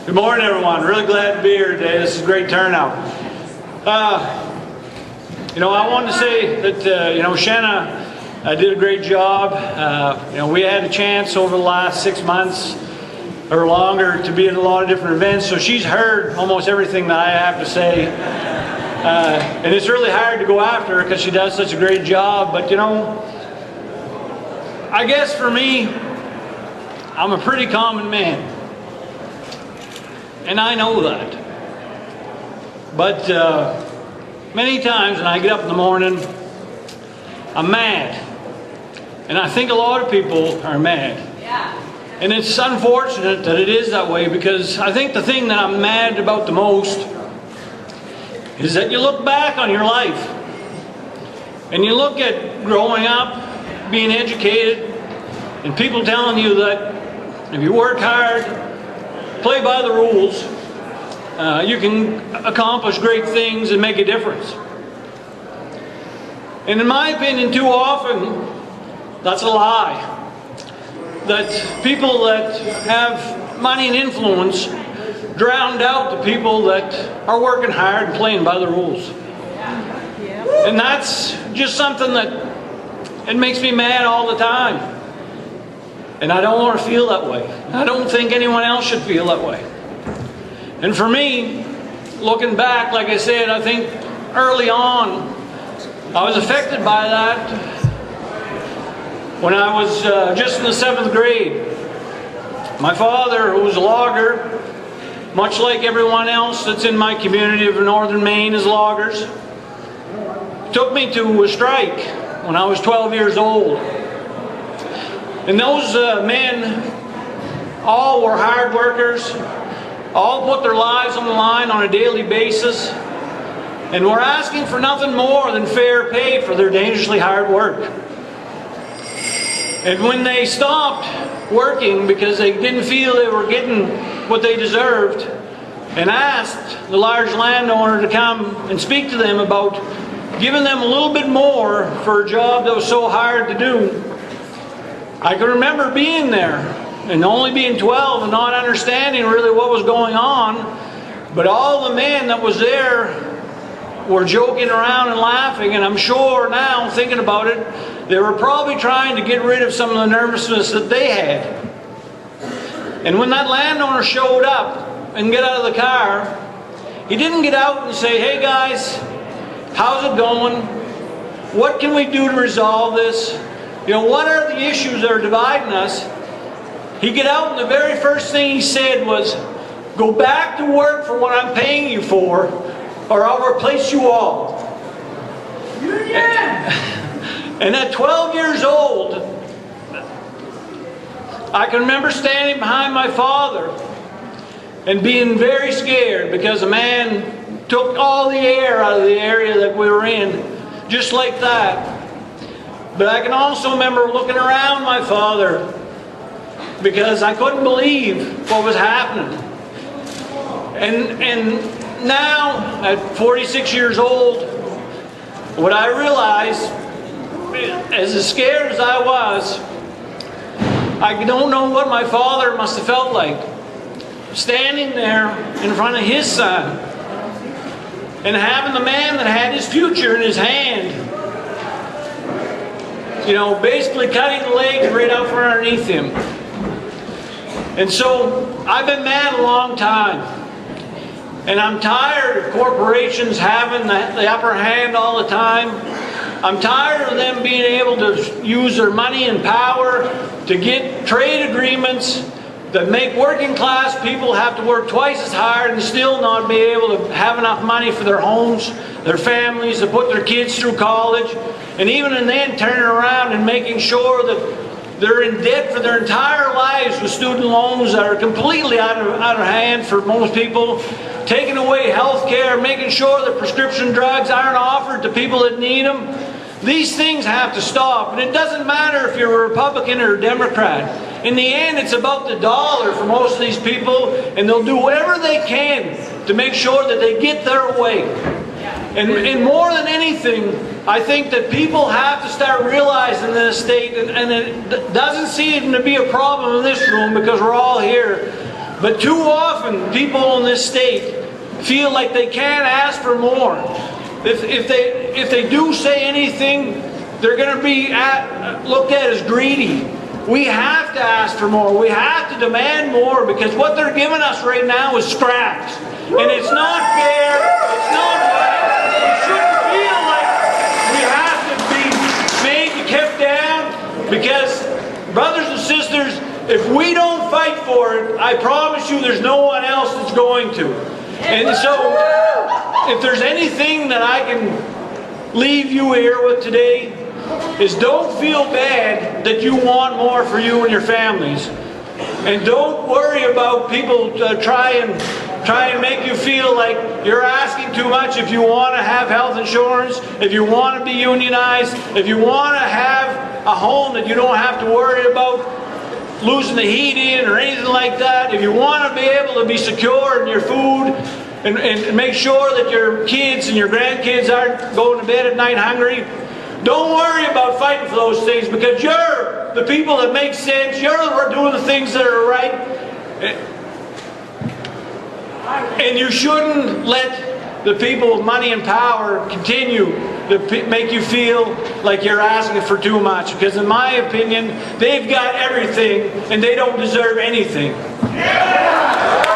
Good morning, everyone. Really glad to be here today. This is a great turnout. I wanted to say that, Shanna did a great job. We had a chance over the last 6 months or longer to be at a lot of different events, so she's heard almost everything that I have to say. And it's really hard to go after her because she does such a great job. But, I guess for me, I'm a pretty common man. And I know that. But many times when I get up in the morning, I'm mad. And I think a lot of people are mad. Yeah. And it's unfortunate that it is that way, because I think the thing that I'm mad about the most is that you look back on your life and you look at growing up, being educated, and people telling you that if you work hard, play by the rules, you can accomplish great things and make a difference. And in my opinion, too often, that's a lie. That people that have money and influence drowned out the people that are working hard and playing by the rules. And that's just something that it makes me mad all the time. And I don't want to feel that way. I don't think anyone else should feel that way. And for me, looking back, like I said, I think early on, I was affected by that when I was just in the 7th grade. My father, who was a logger, much like everyone else that's in my community of northern Maine is loggers, took me to a strike when I was 12 years old. And those men all were hard workers, all put their lives on the line on a daily basis, and were asking for nothing more than fair pay for their dangerously hard work. And when they stopped working because they didn't feel they were getting what they deserved, and asked the large landowner to come and speak to them about giving them a little bit more for a job that was so hard to do, I can remember being there and only being 12 and not understanding really what was going on. But all the men that was there were joking around and laughing, and I'm sure now, thinking about it, they were probably trying to get rid of some of the nervousness that they had. And when that landowner showed up and got out of the car, he didn't get out and say, "Hey guys, how's it going? What can we do to resolve this? What are the issues that are dividing us?" He got out, and the very first thing he said was, "Go back to work for what I'm paying you for, or I'll replace you all." Yeah. And at 12 years old, I can remember standing behind my father and being very scared because a man took all the air out of the area that we were in, just like that. But I can also remember looking around my father because I couldn't believe what was happening. And now, at 46 years old, what I realized, as scared as I was, I don't know what my father must have felt like, standing there in front of his son and having the man that had his future in his hand, basically cutting the legs right out from underneath him. And so I've been mad a long time. And I'm tired of corporations having the upper hand all the time. I'm tired of them being able to use their money and power to get trade agreements that make working class people have to work twice as hard and still not be able to have enough money for their homes, their families, to put their kids through college, and even then turning around and making sure that they're in debt for their entire lives with student loans that are completely out of hand for most people, taking away health care, making sure that prescription drugs aren't offered to people that need them. These things have to stop. And it doesn't matter if you're a Republican or a Democrat. In the end, it's about the dollar for most of these people, and they'll do whatever they can to make sure that they get their way. And more than anything, I think that people have to start realizing this state, and it doesn't seem to be a problem in this room because we're all here, But too often, people in this state feel like they can't ask for more. If they do say anything, they're going to be looked at as greedy. We have to ask for more. We have to demand more, because what they're giving us right now is scraps. And it's not fair. It's not right. We shouldn't feel like we have to be made and kept down, because, brothers and sisters, if we don't fight for it, I promise you there's no one else that's going to. And so, if there's anything that I can leave you here with today, is don't feel bad that you want more for you and your families. And don't worry about people try and make you feel like you're asking too much. If you want to have health insurance, if you want to be unionized, if you want to have a home that you don't have to worry about losing the heat in or anything like that, if you want to be able to be secure in your food and make sure that your kids and your grandkids aren't going to bed at night hungry, don't worry about fighting for those things, because you're the people that make sense. You're doing the things that are right. And you shouldn't let the people with money and power continue to make you feel like you're asking for too much. Because in my opinion, they've got everything and they don't deserve anything. Yeah.